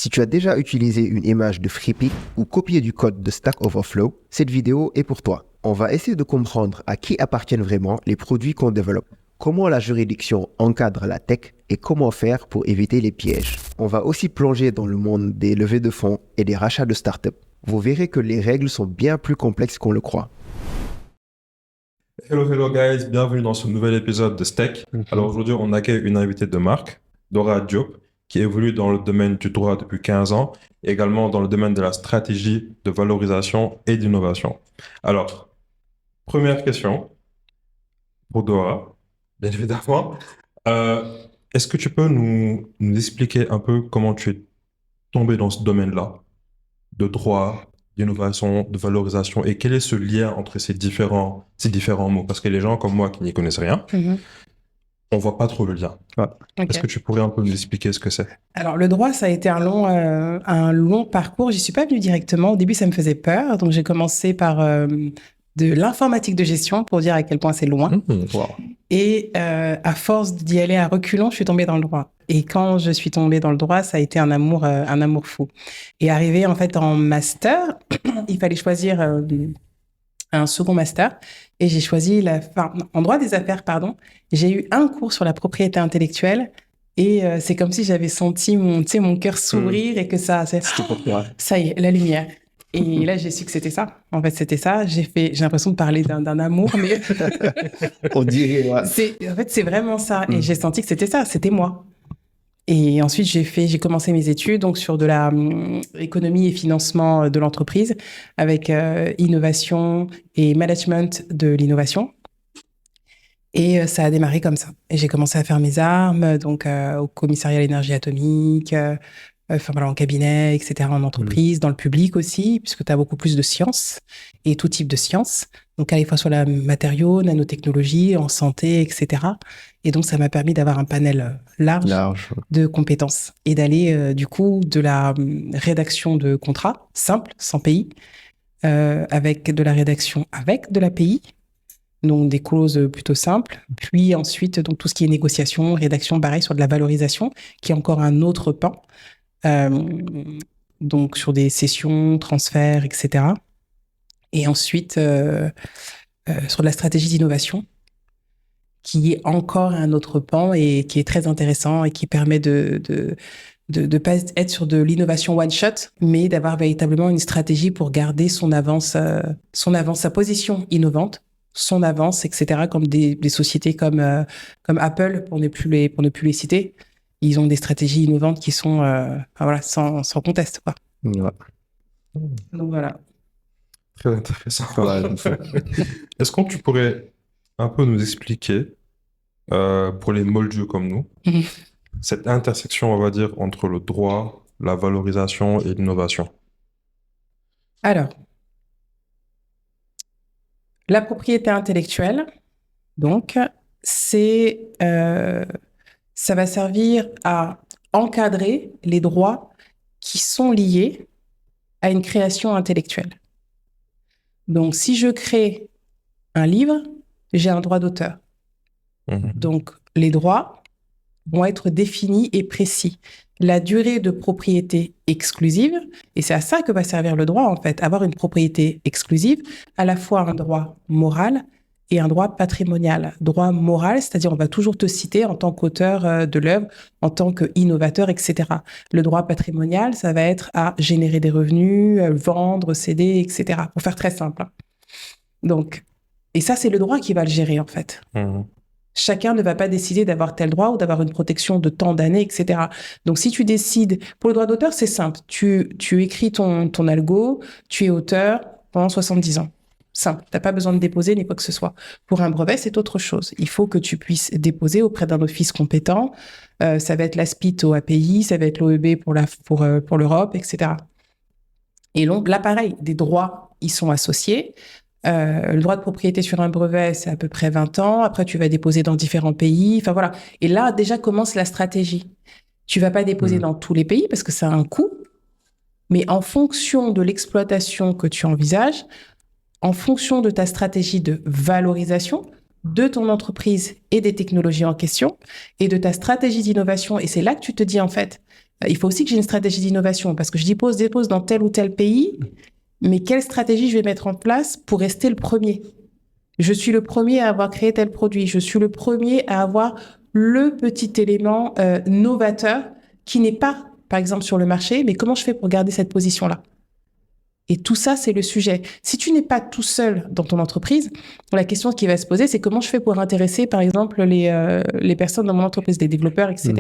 Si tu as déjà utilisé une image de FreePic ou copié du code de Stack Overflow, cette vidéo est pour toi. On va essayer de comprendre à qui appartiennent vraiment les produits qu'on développe, comment la juridiction encadre la tech et comment faire pour éviter les pièges. On va aussi plonger dans le monde des levées de fonds et des rachats de startups. Vous verrez que les règles sont bien plus complexes qu'on le croit. Hello guys, bienvenue dans ce nouvel épisode de Steak. Alors aujourd'hui, on accueille une invitée de marque, Dora Diop, qui évolue dans le domaine du droit depuis 15 ans, et également dans le domaine de la stratégie de valorisation et d'innovation. Alors, première question pour Dora, bien évidemment. Euh, Est-ce que tu peux nous expliquer un peu comment tu es tombé dans ce domaine-là, de droit, d'innovation, de valorisation, et quel est ce lien entre ces différents mots? Parce que les gens comme moi qui n'y connaissent rien, on voit pas trop le lien. Okay. Est-ce que tu pourrais un peu nous expliquer ce que c'est? Alors, le droit, ça a été un long parcours. J'y suis pas venue directement. Au début, ça me faisait peur. Donc, j'ai commencé par de l'informatique de gestion pour dire à quel point c'est loin. Wow. Et à force d'y aller à reculons, je suis tombée dans le droit. Et quand je suis tombée dans le droit, ça a été un amour fou. Et arrivé en fait en master, il fallait choisir un second master. Et j'ai choisi en droit des affaires, pardon. J'ai eu un cours sur la propriété intellectuelle. Et c'est comme si j'avais senti mon cœur s'ouvrir et que ça y est, la lumière. Et là, j'ai su que c'était ça. En fait, c'était ça. J'ai l'impression de parler d'un amour, mais On dirait, ouais. En fait, c'est vraiment ça. Et j'ai senti que c'était ça, c'était moi. Et ensuite, j'ai commencé mes études donc sur de la économie et financement de l'entreprise avec innovation et management de l'innovation. Et ça a démarré comme ça. Et j'ai commencé à faire mes armes, donc au commissariat à l'énergie atomique, en cabinet, etc., en entreprise, dans le public aussi, puisque tu as beaucoup plus de sciences et tout type de sciences. Donc, à la fois sur la matériaux, nanotechnologie, en santé, etc. Et donc, ça m'a permis d'avoir un panel large de compétences et d'aller, du coup, de la rédaction de contrats simples, sans pays, avec de la rédaction avec de l'API, donc des clauses plutôt simples, puis ensuite donc tout ce qui est négociation, rédaction, pareil sur de la valorisation, qui est encore un autre pan, donc sur des cessions, transferts, etc. Et ensuite sur de la stratégie d'innovation, qui est encore un autre pan et qui est très intéressant et qui permet de pas être sur de l'innovation one shot, mais d'avoir véritablement une stratégie pour garder son avance, sa position innovante, son avance, etc. Comme des sociétés comme Apple, pour ne plus les citer, ils ont des stratégies innovantes qui sont sans conteste, quoi. Ouais. Donc voilà. Très intéressant. Est-ce que tu pourrais un peu nous expliquer, pour les moldus comme nous, cette intersection, on va dire, entre le droit, la valorisation et l'innovation? Alors, la propriété intellectuelle, donc, ça va servir à encadrer les droits qui sont liés à une création intellectuelle. Donc, si je crée un livre, j'ai un droit d'auteur. Donc, les droits vont être définis et précis. La durée de propriété exclusive, et c'est à ça que va servir le droit, en fait, avoir une propriété exclusive, à la fois un droit moral et un droit patrimonial. Droit moral, c'est-à-dire on va toujours te citer en tant qu'auteur de l'œuvre, en tant qu'innovateur, etc. Le droit patrimonial, ça va être à générer des revenus, vendre, céder, etc. Pour faire très simple. Donc, et ça, c'est le droit qui va le gérer, en fait. Chacun ne va pas décider d'avoir tel droit ou d'avoir une protection de tant d'années, etc. Donc, si tu décides... Pour le droit d'auteur, c'est simple. Tu écris ton algo, tu es auteur pendant 70 ans. Simple. Tu n'as pas besoin de déposer ni quoi que ce soit. Pour un brevet, c'est autre chose. Il faut que tu puisses déposer auprès d'un office compétent. Ça va être l'ASPIT au API, ça va être l'OEB pour l'Europe, etc. Et donc, là, pareil, des droits y sont associés. Le droit de propriété sur un brevet, c'est à peu près 20 ans. Après, tu vas déposer dans différents pays. Enfin, voilà. Et là, déjà commence la stratégie. Tu vas pas déposer dans tous les pays parce que ça a un coût. Mais en fonction de l'exploitation que tu envisages, en fonction de ta stratégie de valorisation de ton entreprise et des technologies en question et de ta stratégie d'innovation, et c'est là que tu te dis, en fait, Il faut aussi que j'ai une stratégie d'innovation parce que je dépose dans tel ou tel pays, mais quelle stratégie je vais mettre en place pour rester le premier? Je suis le premier à avoir créé tel produit. Je suis le premier à avoir le petit élément novateur qui n'est pas, par exemple, sur le marché, mais comment je fais pour garder cette position-là? Et tout ça, c'est le sujet. Si tu n'es pas tout seul dans ton entreprise, la question qui va se poser, c'est comment je fais pour intéresser, par exemple, les personnes dans mon entreprise, les développeurs, etc.,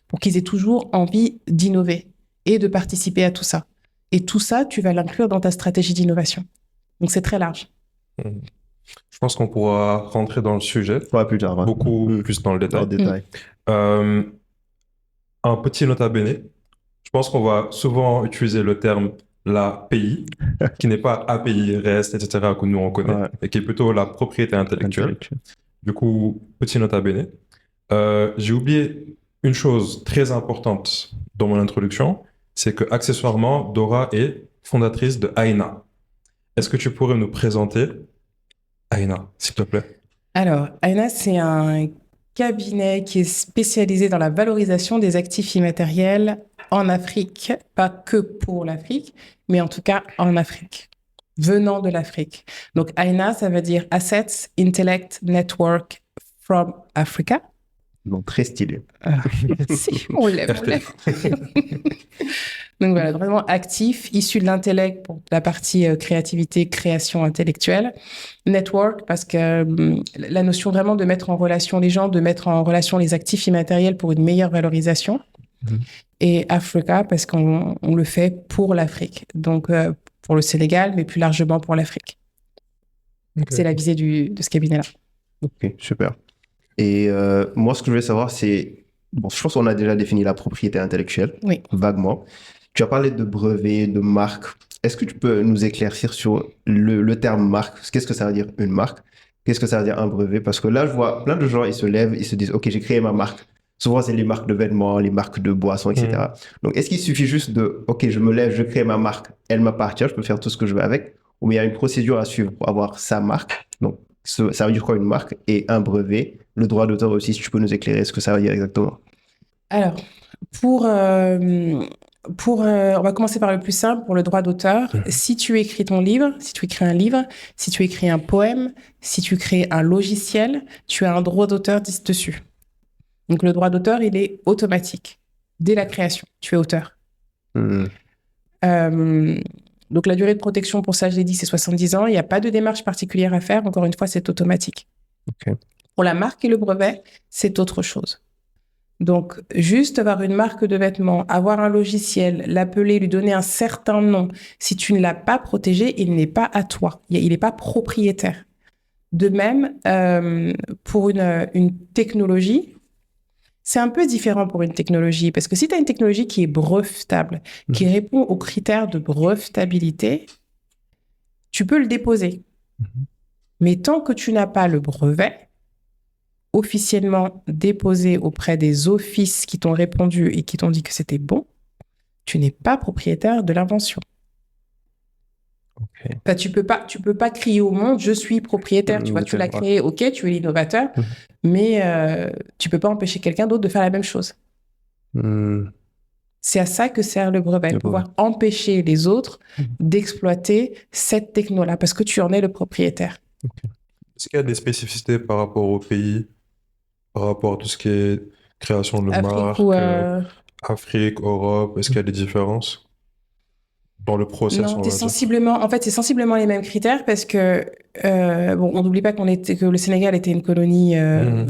pour qu'ils aient toujours envie d'innover et de participer à tout ça. Et tout ça, tu vas l'inclure dans ta stratégie d'innovation. Donc, c'est très large. Je pense qu'on pourra rentrer dans le sujet Plus tard. beaucoup plus dans le détail. Un petit nota bene. Je pense qu'on va souvent utiliser le terme l'API, qui n'est pas API, REST, etc., que nous on connaît, et qui est plutôt la propriété intellectuelle. Du coup, petit nota bene. J'ai oublié une chose très importante dans mon introduction, c'est que accessoirement, Dora est fondatrice de Aina. Est-ce que tu pourrais nous présenter Aina, s'il te plaît? Alors, Aina, c'est un cabinet qui est spécialisé dans la valorisation des actifs immatériels en Afrique, pas que pour l'Afrique, mais en tout cas en Afrique, venant de l'Afrique. Donc, Aina, ça veut dire Assets, Intellect, Network from Africa. Donc, très stylé. Si, on l'aime. Donc voilà, vraiment actif, issu de l'intellect pour la partie créativité, création intellectuelle. Network, parce que la notion vraiment de mettre en relation les gens, de mettre en relation les actifs immatériels pour une meilleure valorisation. Et Africa, parce qu'on le fait pour l'Afrique. Donc pour le Sénégal, mais plus largement pour l'Afrique. Okay. C'est la visée de ce cabinet-là. Ok, super. Et moi, ce que je voulais savoir, c'est... Bon, je pense qu'on a déjà défini la propriété intellectuelle, vaguement. Tu as parlé de brevets, de marque. Est-ce que tu peux nous éclaircir sur le terme marque? Qu'est-ce que ça veut dire une marque? Qu'est-ce que ça veut dire un brevet? Parce que là, je vois plein de gens, ils se lèvent, ils se disent « Ok, j'ai créé ma marque ». Souvent, c'est les marques de vêtements, les marques de boissons, etc. Donc, est-ce qu'il suffit juste de « Ok, je me lève, je crée ma marque, elle m'appartient, je peux faire tout ce que je veux avec » ou il y a une procédure à suivre pour avoir sa marque? Donc, ça veut dire quoi une marque? Et un brevet, le droit d'auteur aussi, si tu peux nous éclairer ce que ça veut dire exactement. Alors, on va commencer par le plus simple, pour le droit d'auteur. Si tu écris ton livre, si tu écris un livre, si tu écris un poème, si tu crées un logiciel, tu as un droit d'auteur dessus. Donc, le droit d'auteur, il est automatique. Dès la création, tu es auteur. Donc, la durée de protection, pour ça, je l'ai dit, c'est 70 ans. Il n'y a pas de démarche particulière à faire. Encore une fois, c'est automatique. Okay. Pour la marque et le brevet, c'est autre chose. Donc, juste avoir une marque de vêtements, avoir un logiciel, l'appeler, lui donner un certain nom, si tu ne l'as pas protégé, il n'est pas à toi. Il n'est pas propriétaire. De même, pour une technologie, c'est un peu différent pour une technologie, parce que si tu as une technologie qui est brevetable, qui répond aux critères de brevetabilité, tu peux le déposer. Mais tant que tu n'as pas le brevet officiellement déposé auprès des offices qui t'ont répondu et qui t'ont dit que c'était bon, tu n'es pas propriétaire de l'invention. Okay. Enfin, tu peux pas crier au monde, je suis propriétaire. Tu vois, tu l'as créé, ok, tu es l'innovateur, mais tu peux pas empêcher quelqu'un d'autre de faire la même chose. C'est à ça que sert le brevet, pouvoir empêcher les autres d'exploiter cette techno-là, parce que tu en es le propriétaire. Okay. Est-ce qu'il y a des spécificités par rapport au pays, par rapport à tout ce qui est création de marque, Afrique, Europe? Est-ce qu'il y a des différences dans le process? Non, c'est sensiblement les mêmes critères, parce que on n'oublie pas que le Sénégal était une colonie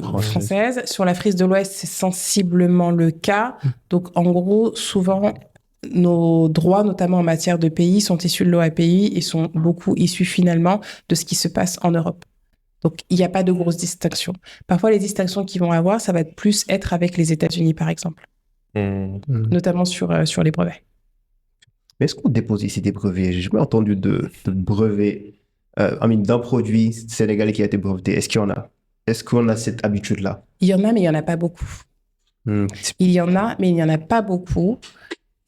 française. Sur la Frise de l'Ouest, c'est sensiblement le cas. Donc, en gros, souvent, nos droits, notamment en matière de pays, sont issus de l'OAPI et sont beaucoup issus finalement de ce qui se passe en Europe. Donc, il n'y a pas de grosse distinction. Parfois, les distinctions qu'ils vont avoir, ça va plus être avec les États-Unis, par exemple, notamment sur les brevets. Mais est-ce qu'on dépose ici des brevets? J'ai jamais entendu de brevets, d'un produit sénégalais qui a été breveté. Est-ce qu'il y en a? Est-ce qu'on a cette habitude-là? Il y en a, mais il n'y en a pas beaucoup. Il y en a, mais il n'y en a pas beaucoup.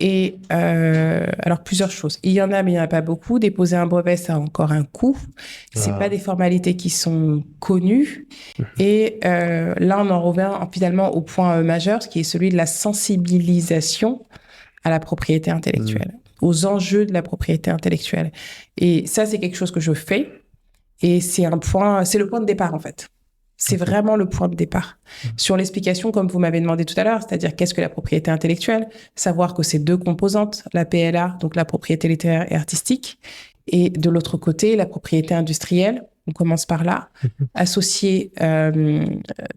Et alors, plusieurs choses. Il y en a, mais il n'y en a pas beaucoup. Déposer un brevet, ça a encore un coût. Ce pas des formalités qui sont connues. Et là, on en revient finalement au point majeur, ce qui est celui de la sensibilisation à la propriété intellectuelle, aux enjeux de la propriété intellectuelle. Et ça, c'est quelque chose que je fais. Et c'est le point de départ, en fait. C'est vraiment le point de départ. Sur l'explication, comme vous m'avez demandé tout à l'heure, c'est-à-dire qu'est-ce que la propriété intellectuelle, savoir que c'est deux composantes, la PLA, donc la propriété littéraire et artistique, et de l'autre côté, la propriété industrielle. On commence par là, associer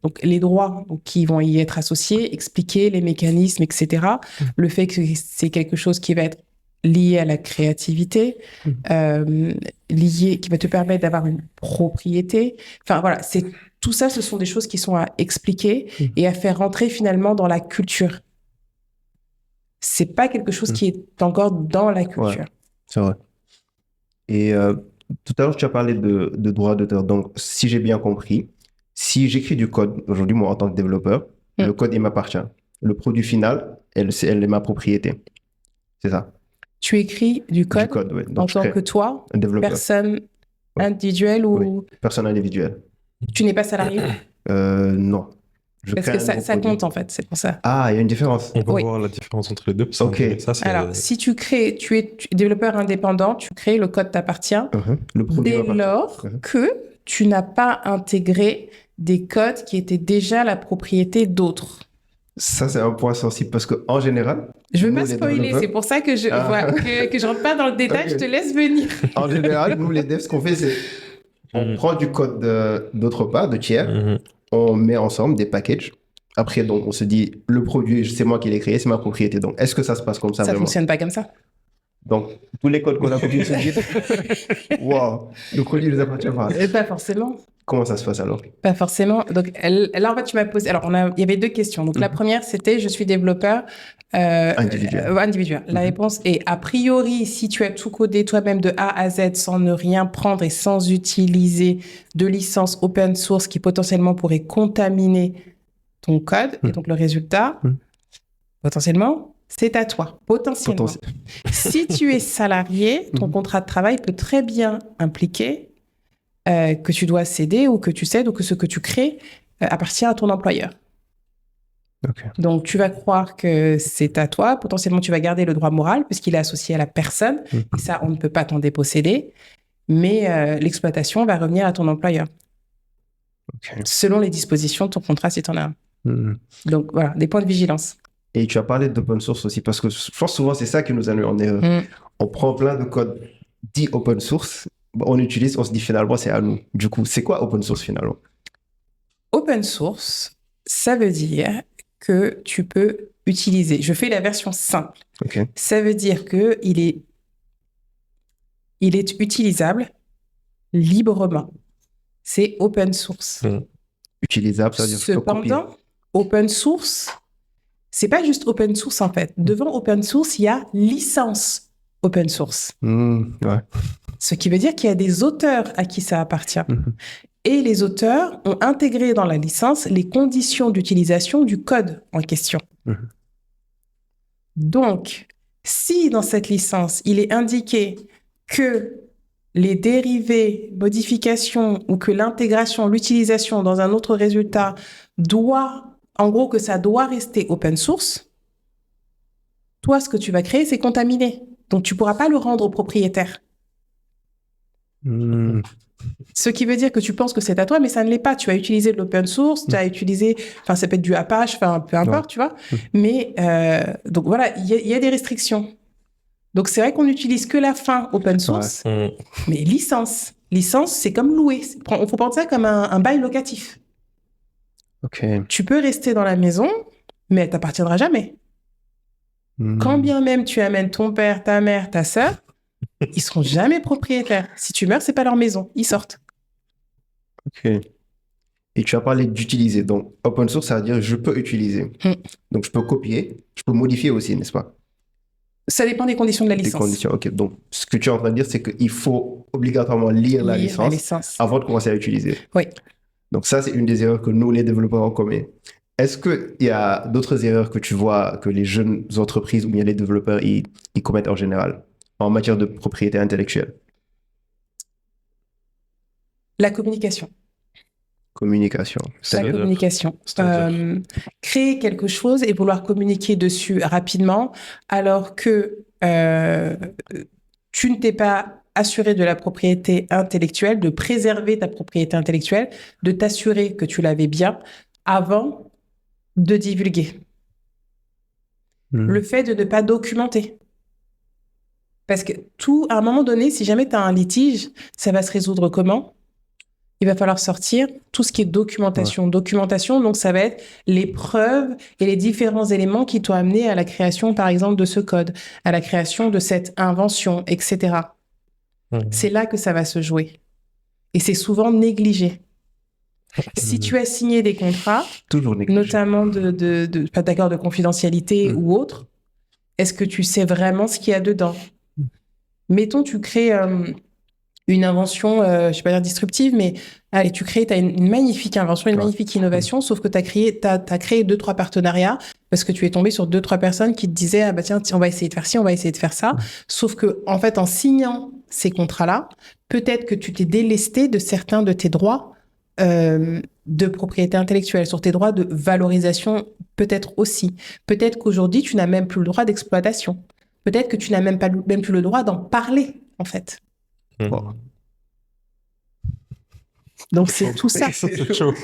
donc les droits donc, qui vont y être associés, expliquer les mécanismes, etc. Le fait que c'est quelque chose qui va être lié à la créativité, qui va te permettre d'avoir une propriété. Enfin voilà, tout ça, ce sont des choses qui sont à expliquer et à faire rentrer finalement dans la culture. C'est pas quelque chose qui est encore dans la culture. Ouais, c'est vrai. Et tout à l'heure, tu as parlé de droit d'auteur. Donc, si j'ai bien compris, si j'écris du code, aujourd'hui, moi, en tant que développeur, le code, il m'appartient. Le produit final, elle est ma propriété. C'est ça. Tu écris du code ouais. Donc, en tant que toi, personne individuelle ou... Personne individuelle. Tu n'es pas salarié? Non. Parce que ça compte en fait, c'est pour ça. Ah, il y a une différence. On peut voir la différence entre les deux. Ok. Alors, si tu es développeur indépendant, tu crées, le code t'appartient. Le produit dès lors que tu n'as pas intégré des codes qui étaient déjà la propriété d'autres. Ça, c'est un point sensible parce qu'en général... Je veux pas spoiler, c'est pour ça que je rentre pas dans le détail, je te laisse venir. En général, nous, les devs, ce qu'on fait, c'est on prend du code d'autre part, de tiers, on met ensemble des packages. Après, donc, on se dit, le produit, c'est moi qui l'ai créé, c'est ma propriété. Donc, est-ce que ça se passe comme ça Ça vraiment? fonctionne pas comme ça. Donc, tous les codes qu'on a copiés se disent, wow, le produit ne nous appartient pas. Pas forcément. Comment ça se passe alors? Pas forcément. Donc là, en fait, tu m'as posé... Alors, il y avait deux questions. Donc, la première, c'était, je suis développeur individuel. La réponse est, a priori, si tu as tout codé toi-même de A à Z sans ne rien prendre et sans utiliser de licence open source qui potentiellement pourrait contaminer ton code, et donc le résultat, potentiellement, c'est à toi. Potentiellement. Si tu es salarié, ton contrat de travail peut très bien impliquer que tu dois céder ou que tu cèdes ou que ce que tu crées appartient à ton employeur. Okay. Donc, tu vas croire que c'est à toi. Potentiellement, tu vas garder le droit moral puisqu'il est associé à la personne. Et ça, on ne peut pas t'en déposséder. Mais l'exploitation va revenir à ton employeur. Okay. Selon les dispositions de ton contrat, si tu en as un. Donc, voilà, des points de vigilance. Et tu as parlé d'open source aussi parce que je pense souvent, c'est ça qui nous amène en erreur. On prend plein de codes dits open source, on utilise, on se dit finalement, c'est à nous. Du coup, c'est quoi open source finalement? Open source, ça veut dire que tu peux utiliser. Je fais la version simple. Okay. Ça veut dire qu'il est utilisable librement. C'est open source. Utilisable, ça veut dire que cependant, open source, c'est pas juste open source en fait. Devant open source, il y a licence open source. Ouais. Ce qui veut dire qu'il y a des auteurs à qui ça appartient. Et les auteurs ont intégré dans la licence les conditions d'utilisation du code en question. Donc, si dans cette licence, il est indiqué que les dérivés, modifications ou que l'intégration, l'utilisation dans un autre résultat en gros, que ça doit rester open source, toi, ce que tu vas créer, c'est contaminé. Donc, tu ne pourras pas le rendre au propriétaire. Ce qui veut dire que tu penses que c'est à toi, mais ça ne l'est pas. Tu as utilisé de l'open source, tu as utilisé, enfin, ça peut être du Apache, enfin, peu importe, tu vois. Mais, donc voilà, il y a des restrictions. Donc, c'est vrai qu'on n'utilise que la fin open source, mais licence. Licence, c'est comme louer. Il faut prendre ça comme un bail locatif. Okay. Tu peux rester dans la maison, mais elle t'appartiendra jamais. Quand bien même tu amènes ton père, ta mère, ta sœur, ils seront jamais propriétaires. Si tu meurs, c'est pas leur maison. Ils sortent. Ok. Et tu as parlé d'utiliser. Donc, open source, ça veut dire je peux utiliser. Donc, je peux copier, je peux modifier aussi, n'est-ce pas? Ça dépend des conditions de la licence. Des conditions, ok. Donc, ce que tu es en train de dire, c'est qu'il faut obligatoirement lire la licence avant de commencer à l'utiliser. Oui. Donc, ça, c'est une des erreurs que nous, les développeurs, on commet. Est-ce qu'il y a d'autres erreurs que tu vois que les jeunes entreprises ou bien les développeurs ils commettent en général en matière de propriété intellectuelle? La communication. Communication. La C'est-à-dire- communication. c'est-à-dire Créer quelque chose et vouloir communiquer dessus rapidement, alors que tu ne t'es pas assuré de la propriété intellectuelle, de préserver ta propriété intellectuelle, de t'assurer que tu l'avais bien avant de divulguer. Le fait de ne pas documenter. Parce que tout, à un moment donné, si jamais tu as un litige, ça va se résoudre comment? Il va falloir sortir tout ce qui est documentation. Documentation, donc ça va être les preuves et les différents éléments qui t'ont amené à la création, par exemple, de ce code, à la création de cette invention, etc. C'est là que ça va se jouer. Et c'est souvent négligé. Si tu as signé des contrats, Toujours négligé. notamment pas d'accord de confidentialité ou autre, est-ce que tu sais vraiment ce qu'il y a dedans? Mettons, tu crées une invention, je ne vais pas dire disruptive, mais allez, tu as une magnifique invention, une magnifique innovation, sauf que tu as créé 2-3 partenariats parce que tu es tombé sur 2-3 personnes qui te disaient, ah bah tiens, on va essayer de faire ci, on va essayer de faire ça. Sauf que, en fait, en signant ces contrats-là, peut-être que tu t'es délesté de certains de tes droits de propriété intellectuelle, sur tes droits de valorisation, peut-être aussi. Peut-être qu'aujourd'hui, tu n'as même plus le droit d'exploitation. Peut-être que tu n'as même plus le droit d'en parler, en fait. Donc, c'est tout ça. C'est chaud.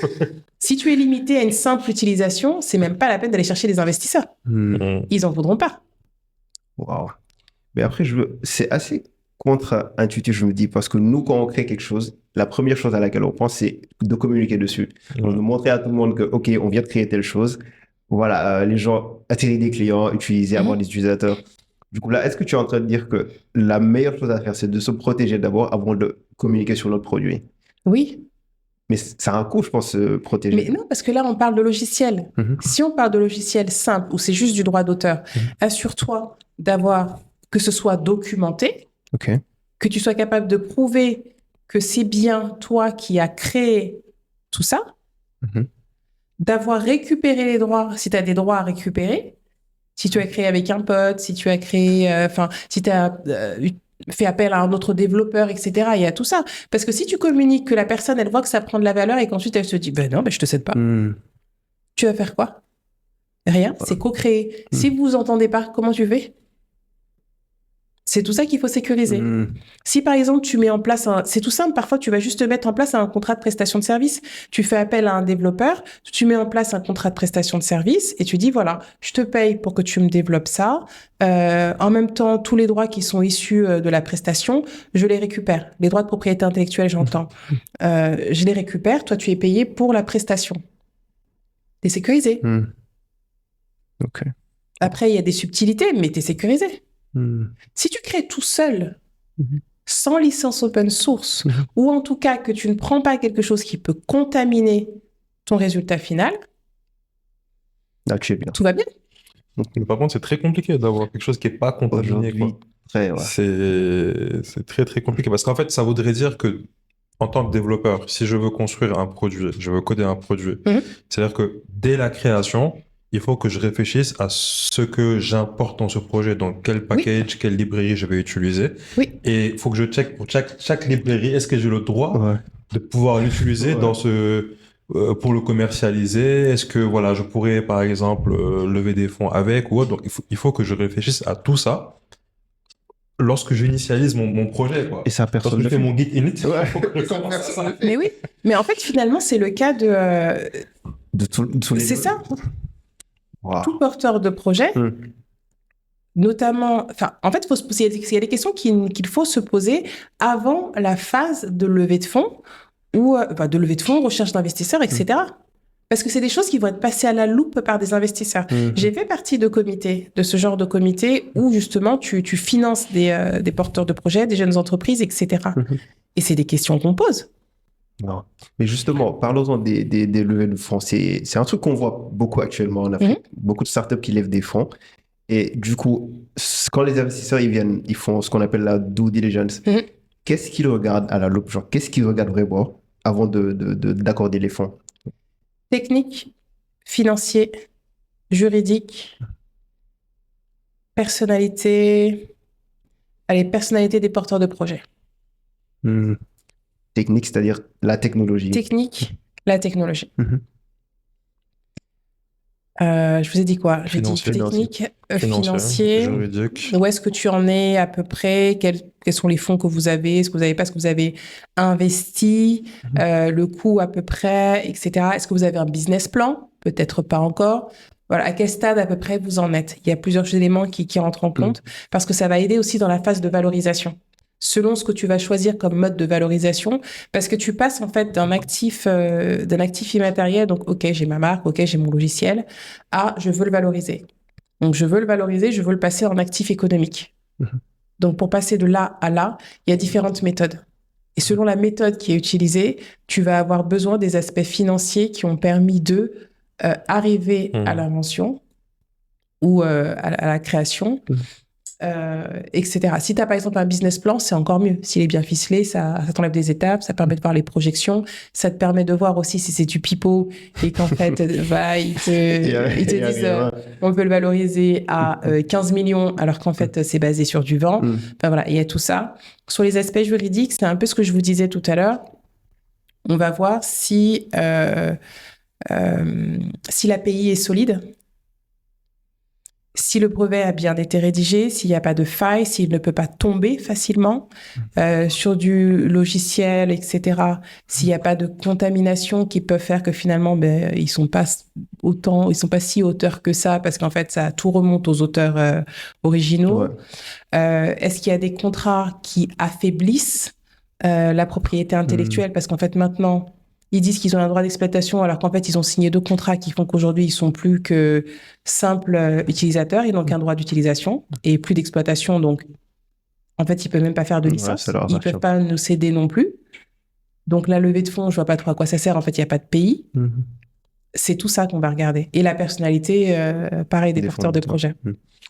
Si tu es limité à une simple utilisation, c'est même pas la peine d'aller chercher des investisseurs. Ils en voudront pas. Wow. Mais après, c'est assez contre-intuitif, je me dis, parce que nous, quand on crée quelque chose, la première chose à laquelle on pense, c'est de communiquer dessus. Donc, de montrer à tout le monde que, OK, on vient de créer telle chose. Voilà, les gens, attirer des clients, utiliser, avoir des utilisateurs. Du coup, là, est-ce que tu es en train de dire que la meilleure chose à faire, c'est de se protéger d'abord avant de communiquer sur notre produit? Oui. Mais ça a un coût, je pense, protéger. Mais non, parce que là, on parle de logiciel. Si on parle de logiciel simple, où c'est juste du droit d'auteur, assure-toi d'avoir, que ce soit documenté, que tu sois capable de prouver que c'est bien toi qui as créé tout ça, d'avoir récupéré les droits, si tu as des droits à récupérer, si tu as créé avec un pote, si tu as créé, si tu as fait appel à un autre développeur, etc. Il y a tout ça. Parce que si tu communiques que la personne, elle voit que ça prend de la valeur et qu'ensuite elle se dit, ben non, ben je te cède pas. Tu vas faire quoi? Rien, c'est co-créer. Si vous vous entendez pas, comment tu fais? C'est tout ça qu'il faut sécuriser. Si par exemple tu mets en place c'est tout simple, parfois tu vas juste mettre en place un contrat de prestation de service. Tu fais appel à un développeur, tu mets en place un contrat de prestation de service et tu dis voilà, je te paye pour que tu me développes ça. En même temps, tous les droits qui sont issus de la prestation, je les récupère. Les droits de propriété intellectuelle, j'entends. Je les récupère, toi tu es payé pour la prestation. T'es sécurisé. OK. Après, il y a des subtilités, mais t'es sécurisé. Si tu crées tout seul, sans licence open source, ou en tout cas que tu ne prends pas quelque chose qui peut contaminer ton résultat final, Là, tu es bien. tout va bien. Mais par contre, c'est très compliqué d'avoir quelque chose qui n'est pas contaminé, Aujourd'hui, quoi. C'est très, très compliqué. Parce qu'en fait, ça voudrait dire que, en tant que développeur, si je veux construire un produit, je veux coder un produit, c'est-à-dire que dès la création, il faut que je réfléchisse à ce que j'importe dans ce projet, donc quel package, quelle librairie je vais utiliser. Et il faut que je check pour chaque librairie, est-ce que j'ai le droit de pouvoir l'utiliser dans pour le commercialiser? Est-ce que voilà, je pourrais par exemple lever des fonds avec ou autre? Donc il faut que je réfléchisse à tout ça lorsque j'initialise mon projet, quoi. Et ça, personne Lorsque je ne fais fait. mon git init, Ouais. il faut que je commence à ça. Mais oui, mais en fait, finalement, c'est le cas De tous les c'est deux. ça. Wow. Tout porteur de projet, notamment... Enfin, en fait, il y a des questions qu'il faut se poser avant la phase de levée de fonds, ou de levée de fonds, recherche d'investisseurs, etc. Parce que c'est des choses qui vont être passées à la loupe par des investisseurs. J'ai fait partie de ce genre de comité où justement tu finances des porteurs de projets, des jeunes entreprises, etc. Et c'est des questions qu'on pose. Non. Mais justement, parlons-en des levées de fonds. C'est un truc qu'on voit beaucoup actuellement en Afrique. Beaucoup de startups qui lèvent des fonds. Et du coup, quand les investisseurs ils viennent, ils font ce qu'on appelle la due diligence. Qu'est-ce qu'ils regardent à la loupe? Genre, qu'est-ce qu'ils regardent vraiment avant d'accorder les fonds? Technique, financier, juridique, personnalité des porteurs de projets. Technique, c'est-à-dire la technologie. Technique, La technologie. Mhm. Je vous ai dit quoi? J'ai dit Financier. technique, Financier, financier. juridique. Où est-ce que tu en es à peu près? Quels sont les fonds que vous avez? Est-ce que vous avez pas? Est-ce que vous avez investi? Le coût à peu près, etc. Est-ce que vous avez un business plan? Peut-être pas encore. Voilà, à quel stade à peu près vous en êtes? Il y a plusieurs éléments qui rentrent en compte parce que ça va aider aussi dans la phase de valorisation. Selon ce que tu vas choisir comme mode de valorisation, parce que tu passes en fait d'un actif immatériel, donc ok, j'ai ma marque, ok, j'ai mon logiciel, à je veux le valoriser. Donc je veux le valoriser, je veux le passer en actif économique. Mhm. Donc pour passer de là à là, il y a différentes méthodes. Et selon la méthode qui est utilisée, tu vas avoir besoin des aspects financiers qui ont permis de arriver à l'invention ou à la création. Etc. Si tu as par exemple un business plan, c'est encore mieux. S'il est bien ficelé, ça t'enlève des étapes, ça permet de voir les projections, ça te permet de voir aussi si c'est du pipeau et qu'en fait, ils te disent on peut le valoriser à 15 millions alors qu'en fait, c'est basé sur du vent. Enfin voilà, il y a tout ça. Sur les aspects juridiques, c'est un peu ce que je vous disais tout à l'heure. On va voir si l'API est solide. Si le brevet a bien été rédigé, s'il n'y a pas de faille, s'il ne peut pas tomber facilement sur du logiciel, etc. S'il n'y a pas de contamination qui peut faire que finalement, ils sont pas si auteurs que ça, parce qu'en fait, ça tout remonte aux auteurs originaux. Ouais. Est-ce qu'il y a des contrats qui affaiblissent la propriété intellectuelle, parce qu'en fait maintenant ils disent qu'ils ont un droit d'exploitation alors qu'en fait, ils ont signé 2 contrats qui font qu'aujourd'hui, ils sont plus que simples utilisateurs. Ils n'ont qu'un droit d'utilisation et plus d'exploitation. Donc, en fait, ils ne peuvent même pas faire de licence. Ils ne peuvent pas nous céder non plus. Donc, la levée de fonds, je ne vois pas trop à quoi ça sert. En fait, il n'y a pas de pays. C'est tout ça qu'on va regarder. Et la personnalité, pareil, des porteurs de projets.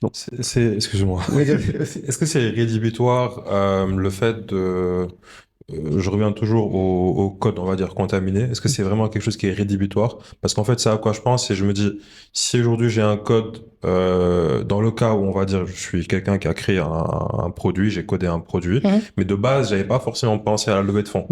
Excuse-moi. Est-ce que c'est rédhibitoire le fait de... je reviens toujours au code, on va dire, contaminé. Est-ce que c'est vraiment quelque chose qui est rédhibitoire? Parce qu'en fait, c'est à quoi je pense et je me dis, si aujourd'hui j'ai un code, dans le cas où on va dire, je suis quelqu'un qui a créé un produit, j'ai codé un produit, mais de base, j'avais pas forcément pensé à la levée de fonds.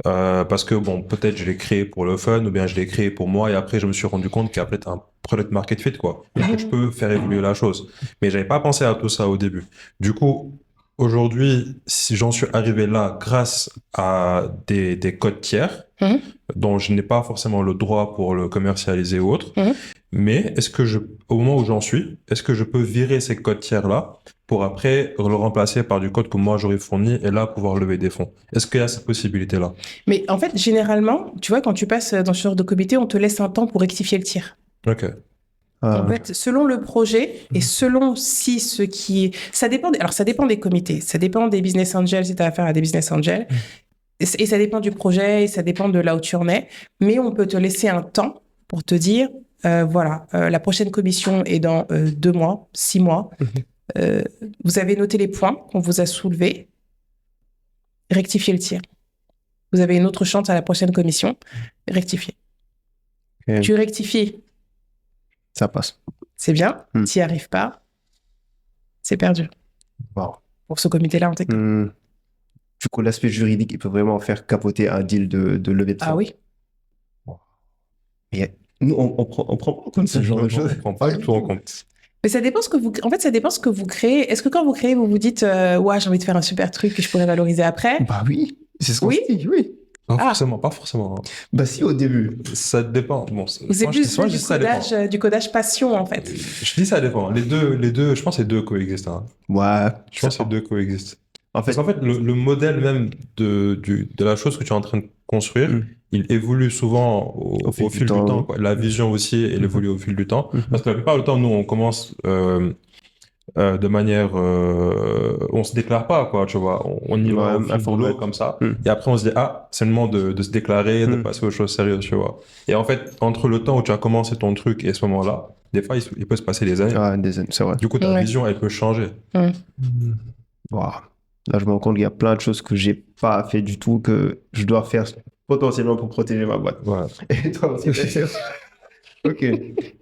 Parce que bon, peut-être je l'ai créé pour le fun ou bien je l'ai créé pour moi et après je me suis rendu compte qu'il y a peut-être un product market fit, quoi. Et que je peux faire évoluer la chose. Mais j'avais pas pensé à tout ça au début. Du coup, aujourd'hui, si j'en suis arrivé là grâce à des codes tiers dont je n'ai pas forcément le droit pour le commercialiser ou autre, mais est-ce que au moment où j'en suis, est-ce que je peux virer ces codes tiers-là pour après le remplacer par du code que moi j'aurais fourni et là pouvoir lever des fonds? Est-ce qu'il y a cette possibilité-là? Mais en fait, généralement, tu vois, quand tu passes dans ce genre de comité, on te laisse un temps pour rectifier le tir. Ok. En fait, selon le projet et selon si ce qui est... Ça dépend des comités, ça dépend des business angels si tu as affaire à des business angels, et ça dépend du projet et ça dépend de là où tu en es, mais on peut te laisser un temps pour te dire, voilà, la prochaine commission est dans 2 mois, 6 mois, vous avez noté les points qu'on vous a soulevés, rectifiez le tir. Vous avez une autre chance à la prochaine commission, rectifier. Okay. Tu rectifies. Ça passe. C'est bien. Tu n'y arrives pas, c'est perdu. Wow. Pour ce comité-là, en tout cas. Du coup, l'aspect juridique, il peut vraiment faire capoter un deal de levée de fonds. Ah oui. Et nous, on prend pas en compte ce genre de choses. On prend pas du tout en compte. Mais ça dépend ça dépend ce que vous créez. Est-ce que quand vous créez, vous vous dites, ouais, j'ai envie de faire un super truc que je pourrais valoriser après? Bah oui. C'est ce qu'on dit, oui. Pas forcément. Bah si, au début. Ça dépend. Bon, c'est plus du codage passion, en fait. Je dis ça dépend. Les deux, je pense que les deux coexistent. Hein. Ouais. Je pense que les deux coexistent. Parce qu'en fait, le modèle même de la chose que tu es en train de construire, il évolue souvent au fil du temps. Quoi. La vision aussi, elle évolue au fil du temps. Parce que la plupart du temps, nous, on commence de manière... on se déclare pas, quoi, tu vois. On y va au fil de l'eau comme ça. Et après, on se dit, c'est le moment de se déclarer, de passer aux choses sérieuses, tu vois. Et en fait, entre le temps où tu as commencé ton truc et ce moment-là, des fois, il peut se passer des années. Ah, des années, c'est vrai. Du coup, ta vision, elle peut changer. Wow. Là, je me rends compte qu'il y a plein de choses que j'ai pas fait du tout, que je dois faire potentiellement pour protéger ma boîte. Ouais. Et toi aussi, ok.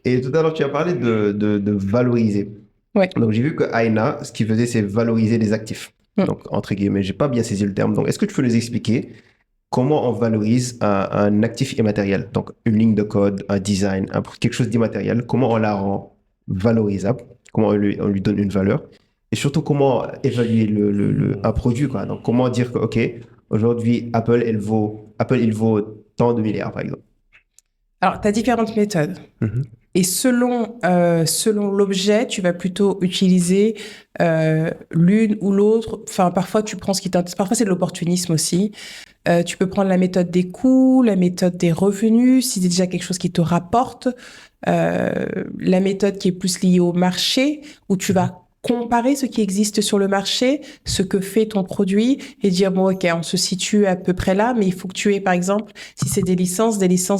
Et tout à l'heure, tu as parlé de valoriser. Ouais. Donc, j'ai vu que Aina, ce qu'il faisait, c'est valoriser les actifs. Donc, entre guillemets, j'ai pas bien saisi le terme. Donc, est-ce que tu peux nous expliquer comment on valorise un actif immatériel. Donc, une ligne de code, un design, quelque chose d'immatériel, comment on la rend valorisable, comment on lui donne une valeur, et surtout comment évaluer un produit, quoi. Donc, comment dire que, OK, aujourd'hui, Apple, il vaut tant de milliards, par exemple. Alors, tu as différentes méthodes. Et selon l'objet, tu vas plutôt utiliser l'une ou l'autre. Enfin, parfois, tu prends ce qui t'intéresse. Parfois, c'est de l'opportunisme aussi. Tu peux prendre la méthode des coûts, la méthode des revenus, si c'est déjà quelque chose qui te rapporte. La méthode qui est plus liée au marché, où tu vas comparer ce qui existe sur le marché, ce que fait ton produit, et dire, bon, OK, on se situe à peu près là, mais il faut que tu aies, par exemple, si c'est des licences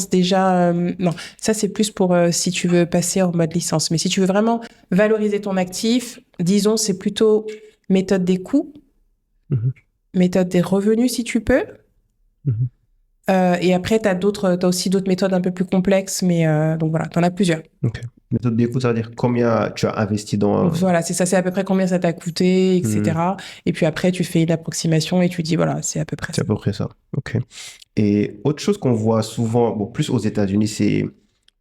déjà... non, ça, c'est plus pour si tu veux passer en mode licence. Mais si tu veux vraiment valoriser ton actif, disons, c'est plutôt méthode des coûts, méthode des revenus, si tu peux. Et après, tu as aussi d'autres méthodes un peu plus complexes, mais donc voilà, tu en as plusieurs. OK. Méthode des coûts, ça veut dire combien tu as investi dans... Voilà, c'est ça, c'est à peu près combien ça t'a coûté, etc. Et puis après, tu fais une approximation et tu dis, voilà, c'est à peu près ça. C'est à peu près ça. OK. Et autre chose qu'on voit souvent, bon, plus aux États-Unis, c'est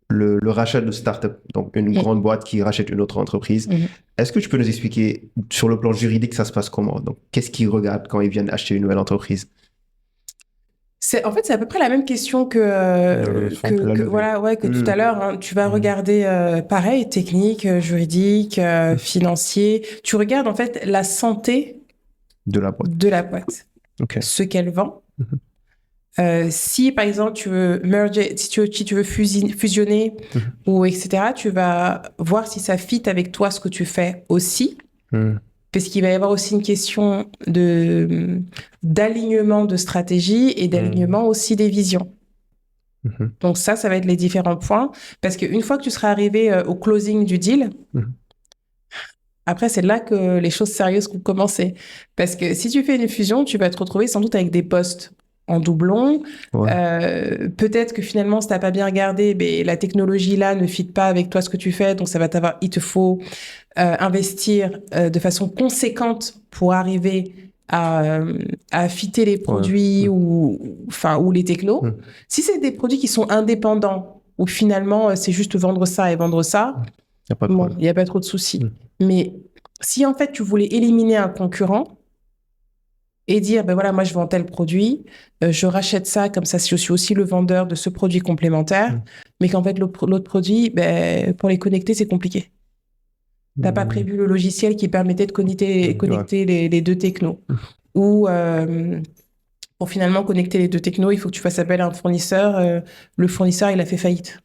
le rachat de start-up. Donc, une grande boîte qui rachète une autre entreprise. Est-ce que tu peux nous expliquer, sur le plan juridique, ça se passe comment? Donc, qu'est-ce qu'ils regardent quand ils viennent acheter une nouvelle entreprise? En fait, c'est à peu près la même question que tout à l'heure. Hein. Tu vas regarder, pareil, technique, juridique, financier. Tu regardes, en fait, la santé de la boîte. Okay. Ce qu'elle vend. Si, par exemple, tu veux merger, si tu veux fusionner ou etc., tu vas voir si ça fit avec toi ce que tu fais aussi. Parce qu'il va y avoir aussi une question d'alignement de stratégie et d'alignement aussi des visions. Donc ça va être les différents points. Parce qu'une fois que tu seras arrivé au closing du deal, après, c'est là que les choses sérieuses vont commencer. Parce que si tu fais une fusion, tu vas te retrouver sans doute avec des postes en doublon. Peut-être que finalement, si tu n'as pas bien regardé, la technologie là ne fit pas avec toi ce que tu fais. Donc, il te faut investir de façon conséquente pour arriver à fitter les produits ou les technos. Si c'est des produits qui sont indépendants, où finalement, c'est juste vendre ça et vendre ça, il n'y a pas trop de soucis. Mais si en fait, tu voulais éliminer un concurrent et dire, ben voilà, moi, je vends tel produit, je rachète ça, comme ça, je suis aussi le vendeur de ce produit complémentaire, mais qu'en fait, l'autre produit, pour les connecter, c'est compliqué. Tu n'as pas prévu le logiciel qui permettait de connecter les deux technos. Ou pour finalement connecter les deux technos, il faut que tu fasses appel à un fournisseur. Le fournisseur, il a fait faillite.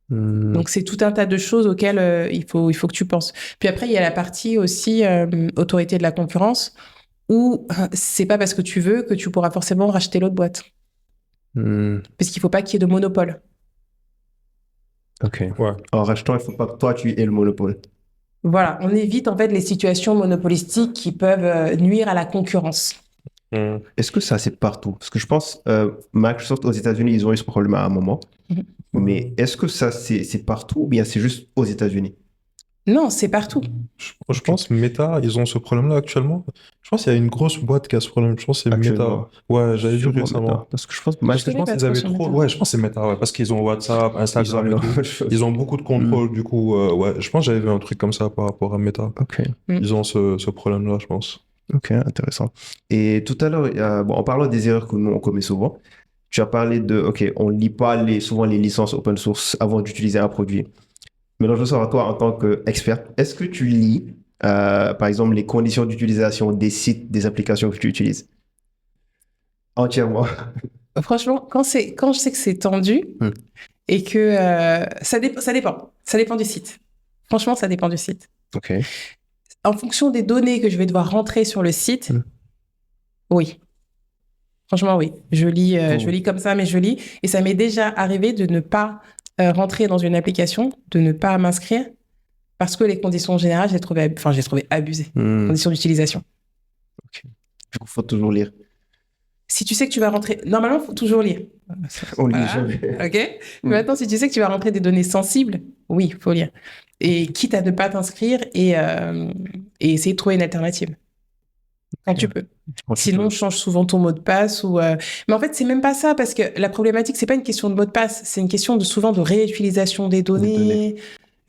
Donc, c'est tout un tas de choses auxquelles il faut que tu penses. Puis après, il y a la partie aussi autorité de la concurrence où c'est pas parce que tu veux que tu pourras forcément racheter l'autre boîte. Parce qu'il faut pas qu'il y ait de monopole. OK. En rachetant, il faut pas que toi, tu aies le monopole. Voilà, on évite en fait les situations monopolistiques qui peuvent nuire à la concurrence. Est-ce que ça, c'est partout? Parce que je pense, Microsoft aux États-Unis, ils ont eu ce problème à un moment. Mais est-ce que ça, c'est partout ou bien c'est juste aux États-Unis? Non, c'est partout. Je pense Meta, ils ont ce problème-là actuellement. Je pense qu'il y a une grosse boîte qui a ce problème. Je pense que c'est Meta. Ouais, j'avais vu récemment. Meta. Parce que je pense qu'ils avaient trop. Ouais, je pense que c'est Meta, ouais, parce qu'ils ont WhatsApp, Instagram et tout. Ils ont beaucoup de contrôle, du coup. Ouais, je pense que j'avais vu un truc comme ça par rapport à Meta. Ils ont ce problème-là, je pense. Ok, intéressant. Et tout à l'heure, en parlant des erreurs que nous, on commet souvent, tu as parlé de, OK, on ne lit pas souvent les licences open source avant d'utiliser un produit. Mais donc, je veux savoir, toi, en tant qu'expert, est-ce que tu lis, par exemple, les conditions d'utilisation des sites, des applications que tu utilises? Entièrement. Franchement, quand je sais que c'est tendu et que ça dépend. Ça dépend du site. Franchement, ça dépend du site. OK. En fonction des données que je vais devoir rentrer sur le site, oui. Franchement, oui. Je lis comme ça, mais je lis. Et ça m'est déjà arrivé de ne pas rentrer dans une application, de ne pas m'inscrire, parce que les conditions générales, j'ai trouvé abusées. Conditions d'utilisation. Ok. Du coup, il faut toujours lire. Si tu sais que tu vas rentrer... Normalement, il faut toujours lire. On lit jamais. OK. Mais maintenant, si tu sais que tu vas rentrer des données sensibles, oui, il faut lire. Et quitte à ne pas t'inscrire et essayer de trouver une alternative. quand tu peux. Quand tu Sinon, peux. change souvent ton mot de passe Mais en fait, c'est même pas ça parce que la problématique, c'est pas une question de mot de passe, c'est une question souvent de réutilisation des données.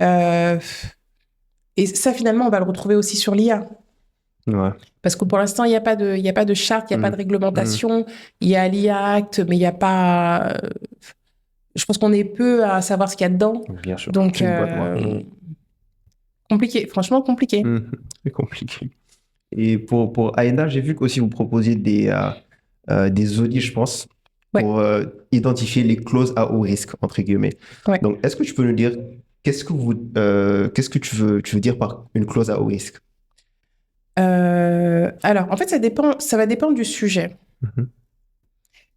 Euh, Et ça, finalement, on va le retrouver aussi sur l'IA. Ouais. Parce que pour l'instant, il n'y a pas de charte, il n'y a pas de réglementation. Il y a l'IA Act, mais il n'y a pas. Je pense qu'on est peu à savoir ce qu'il y a dedans. Bien sûr. Donc, C'est une boîte noire. compliqué, franchement compliqué. C'est compliqué. Et pour Aina, j'ai vu qu'aussi vous proposiez des audits, je pense, Ouais. pour identifier les clauses à haut risque, entre guillemets. Ouais. Donc, est-ce que tu peux nous dire qu'est-ce que tu veux dire par une clause à haut risque? Alors, en fait, ça va dépendre du sujet. Mhm.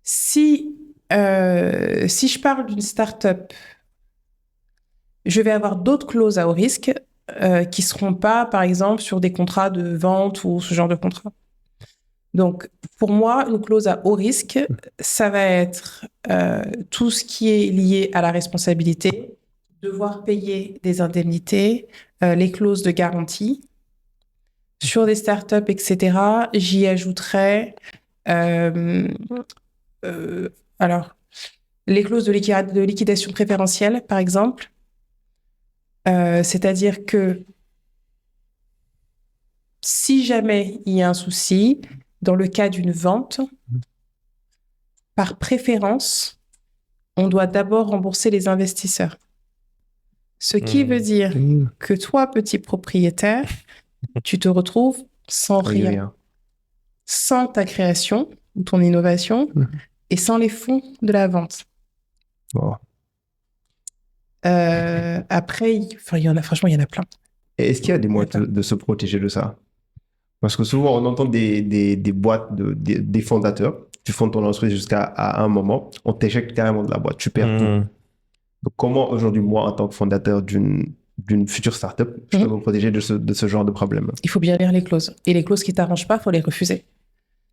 Si je parle d'une start-up, je vais avoir d'autres clauses à haut risque qui ne seront pas, par exemple, sur des contrats de vente ou ce genre de contrat. Donc, pour moi, une clause à haut risque, ça va être tout ce qui est lié à la responsabilité, devoir payer des indemnités, les clauses de garantie. Sur des startups, etc., j'y ajouterais alors les clauses de liquidation préférentielle, par exemple. C'est-à-dire que si jamais il y a un souci, dans le cas d'une vente, par préférence, on doit d'abord rembourser les investisseurs. Ce qui veut dire que toi, petit propriétaire, tu te retrouves sans rien. Sans ta création ou ton innovation et sans les fonds de la vente. Wow. Après, franchement, il y en a plein. Et est-ce qu'il y a des moyens de se protéger de ça? Parce que souvent, on entend des boîtes, des fondateurs. Tu fondes ton entreprise jusqu'à un moment, on t'éjecte carrément de la boîte, tu perds tout. Donc, comment aujourd'hui, moi, en tant que fondateur d'une future startup, je peux me protéger de ce genre de problème? Il faut bien lire les clauses. Et les clauses qui ne t'arrangent pas, il faut les refuser.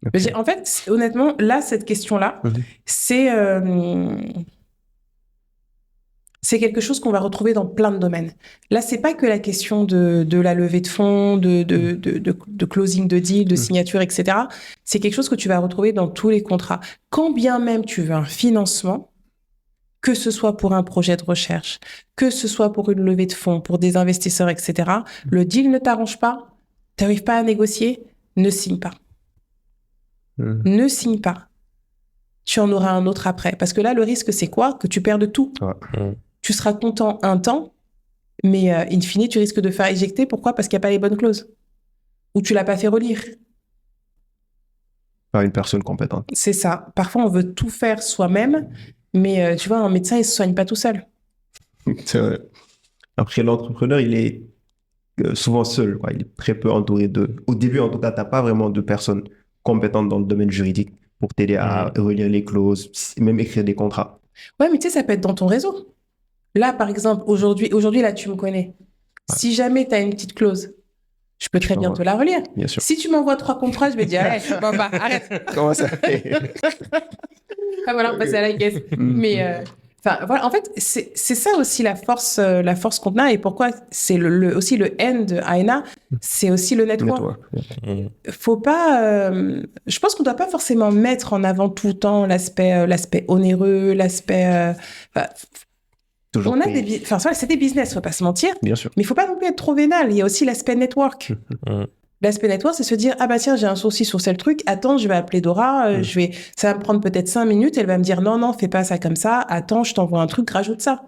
Okay. En fait, honnêtement, là, cette question-là, c'est quelque chose qu'on va retrouver dans plein de domaines. Là, c'est pas que la question de la levée de fonds, de closing de deal, de signature, etc. C'est quelque chose que tu vas retrouver dans tous les contrats. Quand bien même tu veux un financement, que ce soit pour un projet de recherche, que ce soit pour une levée de fonds, pour des investisseurs, etc., le deal ne t'arrange pas, tu n'arrives pas à négocier, ne signe pas. Ne signe pas. Tu en auras un autre après. Parce que là, le risque, c'est quoi? Que tu perdes tout. Tu seras content un temps, mais in fine, tu risques de faire éjecter. Pourquoi? Parce qu'il n'y a pas les bonnes clauses. Ou tu ne l'as pas fait relire. Par une personne compétente. C'est ça. Parfois, on veut tout faire soi-même, mais tu vois, un médecin, il ne se soigne pas tout seul. C'est vrai. Après, l'entrepreneur, il est souvent seul. Quoi. Il est très peu entouré de... Au début, en tout cas, tu n'as pas vraiment de personnes compétentes dans le domaine juridique pour t'aider à relire les clauses, même écrire des contrats. Ouais, mais tu sais, ça peut être dans ton réseau. Là, par exemple, aujourd'hui, là, tu me connais. Ouais. Si jamais tu as une petite clause, je peux très bien te la relire. Bien sûr. Si tu m'envoies 3 contrats, je vais dire, hey, bon, bah, arrête. Comment ça Ah, voilà, on passe à la caisse. Mais... voilà, en fait, c'est ça aussi la force qu'on a et pourquoi c'est aussi le N de Aina, c'est aussi le network. Faut pas, je pense qu'on doit pas forcément mettre en avant tout le temps l'aspect onéreux, l'aspect. On a c'est des business, faut pas se mentir. Bien sûr. Mais il faut pas non plus être trop vénal. Il y a aussi l'aspect network. L'aspect network, c'est se dire, ah bah tiens, j'ai un souci sur tel truc, attends, je vais appeler Dora, ça va me prendre peut-être 5 minutes, elle va me dire, non, fais pas ça comme ça, attends, je t'envoie un truc, rajoute ça.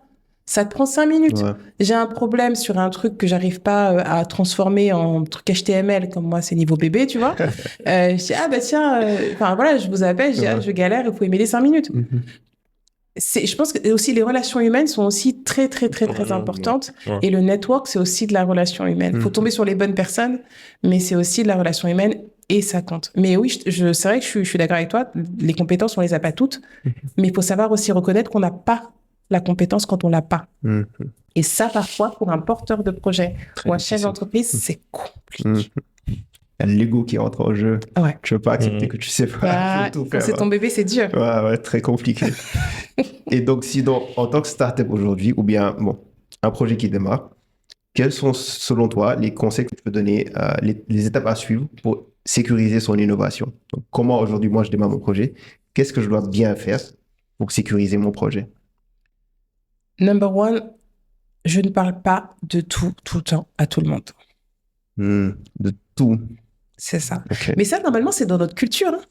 Ça te prend 5 minutes. Ouais. J'ai un problème sur un truc que j'arrive pas à transformer en truc HTML, comme moi, c'est niveau bébé, tu vois. Je dis, ah bah tiens, voilà, je vous appelle, je galère, vous pouvez m'aider 5 minutes. Je pense que aussi les relations humaines sont aussi très, très, très, très importantes. Ouais. Et le network, c'est aussi de la relation humaine. Il faut tomber sur les bonnes personnes, mais c'est aussi de la relation humaine et ça compte. Mais oui, c'est vrai que je suis d'accord avec toi. Les compétences, on les a pas toutes. Mais il faut savoir aussi reconnaître qu'on n'a pas la compétence quand on l'a pas. Et ça, parfois, pour un porteur de projet ou un chef d'entreprise, c'est compliqué. Il y a l'ego qui entre en jeu. Ouais. Tu ne veux pas accepter que tu sais pas tout faire. Quand c'est ton bébé, c'est dur. Ouais, très compliqué. Et donc, sinon, en tant que startup aujourd'hui, ou bien un projet qui démarre, quels sont, selon toi, les conseils que tu peux donner, les étapes à suivre pour sécuriser son innovation. Donc, comment aujourd'hui, moi, je démarre mon projet? Qu'est-ce que je dois bien faire pour sécuriser mon projet? Number one, je ne parle pas de tout le temps à tout le monde. De tout. C'est ça. Ok. Mais ça, normalement, c'est dans notre culture. Hein.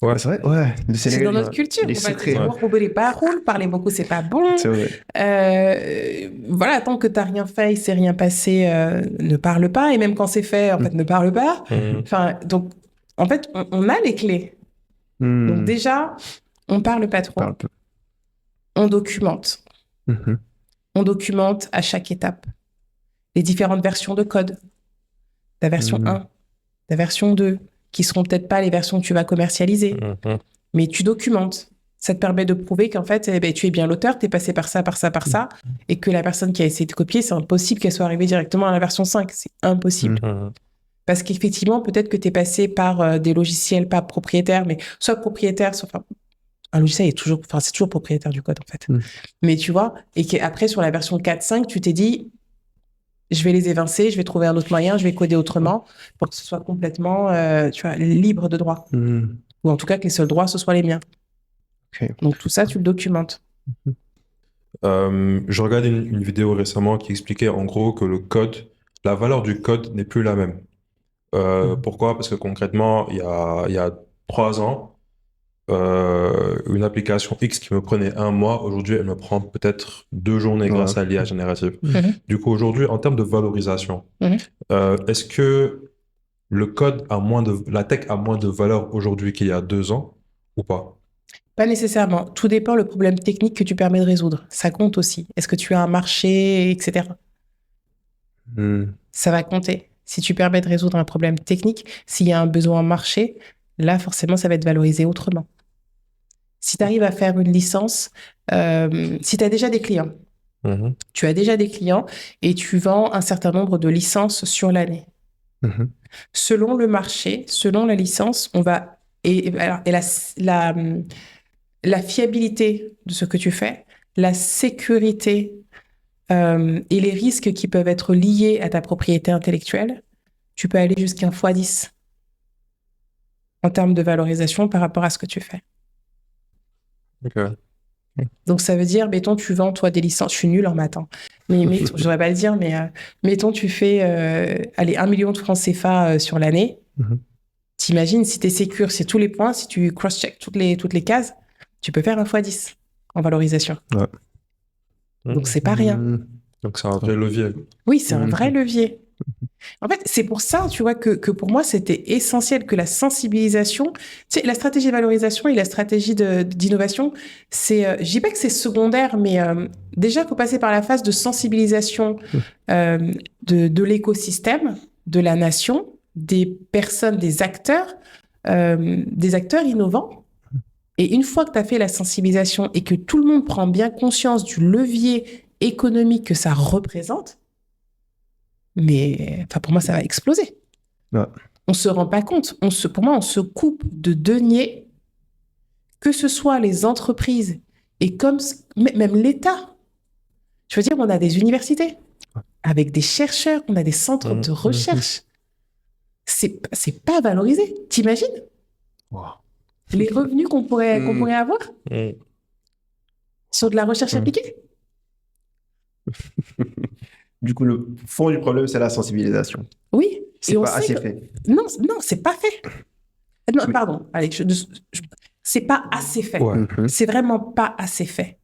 Ouais, c'est vrai. Ouais. Le C'est Sénégal, dans notre culture. les On va secrets. dire, rouler pas roule, parler beaucoup, c'est pas bon. C'est vrai. Voilà, tant que t'as rien fait, il s'est rien passé, ne parle pas. Et même quand c'est fait, en fait, ne parle pas. Enfin, donc, en fait, on a les clés. Donc déjà, on parle pas trop. Parle peu. On documente. On documente à chaque étape les différentes versions de code. La version 1, la version 2, qui seront peut-être pas les versions que tu vas commercialiser. Mais tu documentes. Ça te permet de prouver qu'en fait, tu es bien l'auteur, tu es passé par ça, par ça, par ça, et que la personne qui a essayé de copier, c'est impossible qu'elle soit arrivée directement à la version 5. C'est impossible. Parce qu'effectivement, peut-être que tu es passé par des logiciels pas propriétaires, mais soit propriétaires, soit... Enfin, un logiciel est toujours... Enfin, c'est toujours propriétaire du code, en fait. Mais tu vois, et qu'après, sur la version 4.5, tu t'es dit, je vais les évincer, je vais trouver un autre moyen, je vais coder autrement pour que ce soit complètement, tu vois, libre de droit. Ou en tout cas, que les seuls droits, ce soient les miens. Okay. Donc, tout ça, tu le documentes. Je regardais une vidéo récemment qui expliquait en gros que le code, la valeur du code n'est plus la même. Pourquoi? Parce que concrètement, il y a 3 ans, une application X qui me prenait 1 mois, aujourd'hui, elle me prend peut-être 2 journées grâce à l'IA générative. Du coup, aujourd'hui, en termes de valorisation, est-ce que le code a la tech a moins de valeur aujourd'hui qu'il y a 2 ans ou pas? Pas nécessairement. Tout dépend le problème technique que tu permets de résoudre. Ça compte aussi. Est-ce que tu as un marché, etc. Ça va compter. Si tu permets de résoudre un problème technique, s'il y a un besoin marché, là, forcément, ça va être valorisé autrement. Si tu arrives à faire une licence, si tu as déjà des clients, tu as déjà des clients et tu vends un certain nombre de licences sur l'année. Selon le marché, selon la licence, on va... Et la fiabilité de ce que tu fais, la sécurité et les risques qui peuvent être liés à ta propriété intellectuelle, tu peux aller jusqu'à 1 x 10 en termes de valorisation par rapport à ce que tu fais. Okay. Donc, ça veut dire, mettons, tu vends, toi, des licences. Je suis nulle en maths, hein. Mais je ne devrais pas le dire, mais mettons, tu fais 1 million de francs CFA sur l'année. T'imagines, si tu es sécure, c'est tous les points, si tu cross-check toutes les cases, tu peux faire 1 x 10 en valorisation. Ouais. Donc, c'est pas rien. Donc, c'est un vrai levier. Oui, c'est un vrai levier. En fait, c'est pour ça, tu vois, que pour moi, c'était essentiel que la sensibilisation, tu sais, la stratégie de valorisation et la stratégie d'innovation, je dis pas que c'est secondaire, mais déjà, il faut passer par la phase de sensibilisation de l'écosystème, de la nation, des personnes, des acteurs innovants. Et une fois que tu as fait la sensibilisation et que tout le monde prend bien conscience du levier économique que ça représente, mais pour moi, ça va exploser. Ouais. On ne se rend pas compte. Pour moi, on se coupe de deniers, que ce soit les entreprises et même l'État. Je veux dire, on a des universités avec des chercheurs, on a des centres de recherche. C'est pas valorisé. T'imagines les revenus qu'on pourrait avoir sur de la recherche appliquée? Du coup, le fond du problème, c'est la sensibilisation. Oui. C'est pas assez fait. Non, c'est pas fait. Non, oui. Pardon. Allez, c'est pas assez fait. Ouais. C'est vraiment pas assez fait.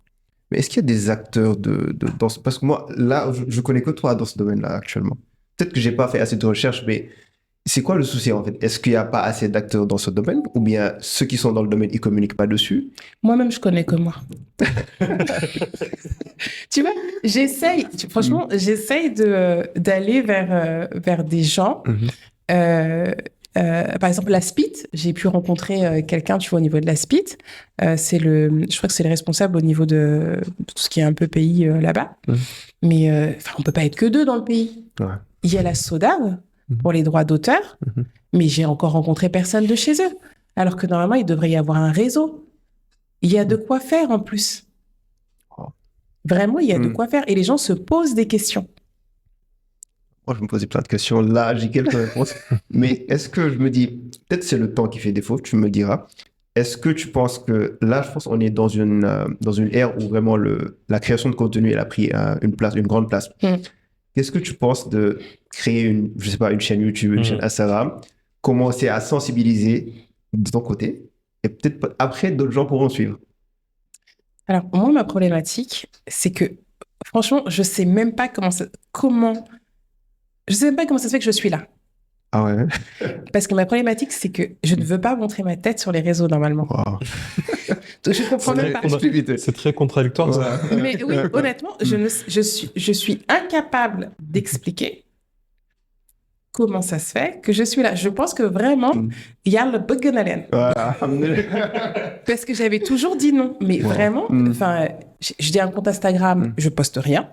Mais est-ce qu'il y a des acteurs dans ce... Parce que moi, là, je connais que toi dans ce domaine-là actuellement. Peut-être que j'ai pas fait assez de recherche, mais c'est quoi le souci en fait? Est-ce qu'il n'y a pas assez d'acteurs dans ce domaine? Ou bien ceux qui sont dans le domaine, ils communiquent pas dessus? Moi-même, je connais que moi. Tu vois, franchement, j'essaye d'aller vers des gens. Par exemple, la SPIT, j'ai pu rencontrer quelqu'un, tu vois, au niveau de la SPIT. Je crois que c'est le responsable au niveau de tout ce qui est un peu pays là-bas. Mais on peut pas être que 2 dans le pays. Ouais. Il y a la SODAV pour les droits d'auteur, mais j'ai encore rencontré personne de chez eux. Alors que normalement, il devrait y avoir un réseau. Il y a de quoi faire en plus. Vraiment, il y a de quoi faire. Et les gens se posent des questions. Moi, je me posais plein de questions. Là, j'ai quelques réponses. Mais est-ce que je me dis, peut-être c'est le temps qui fait défaut, tu me diras. Est-ce que tu penses que là, je pense qu'on est dans une ère où vraiment la création de contenu, elle a pris une grande place. Qu'est-ce que tu penses de créer je sais pas, une chaîne YouTube, une chaîne Instagram, commencer à sensibiliser de ton côté et peut-être après, d'autres gens pourront suivre? Alors, moi, ma problématique, c'est que, franchement, je sais même pas comment ça se fait que je suis là. Ah ouais? Parce que ma problématique, c'est que je ne veux pas montrer ma tête sur les réseaux, normalement. Wow. Donc, je comprends même pas. C'est très contradictoire, ça. Mais oui, honnêtement, je suis incapable d'expliquer comment ça se fait que je suis là. Je pense que vraiment, il y a le bug parce que j'avais toujours dit non. Mais vraiment, enfin, j'ai un compte Instagram, je poste rien.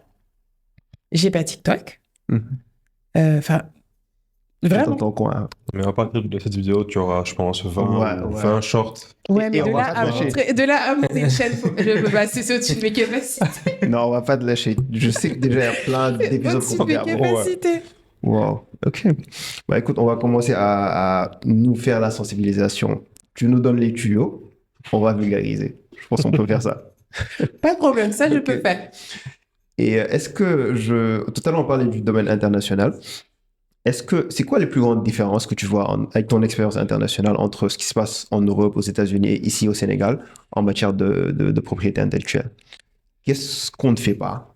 J'ai pas TikTok. Enfin, vraiment. Dans ton coin. Mais à partir de cette vidéo, tu auras, je pense, 20 shorts. Ouais, mais Et de là à monter une chaîne, c'est au-dessus de mes capacités. Non, on va pas te lâcher. Je sais que déjà, il y a plein d'épisodes Au-dessus qu'on de mes va faire. capacités. Wow, ok. Bah écoute, on va commencer à nous faire la sensibilisation. Tu nous donnes les tuyaux, on va vulgariser. Je pense qu'on peut faire ça. Pas de problème, ça je peux Ok. faire. Et est-ce que tout à l'heure on parlait du domaine international. C'est quoi les plus grandes différences que tu vois avec ton expérience internationale entre ce qui se passe en Europe, aux États-Unis et ici au Sénégal en matière de propriété intellectuelle? Qu'est-ce qu'on ne fait pas?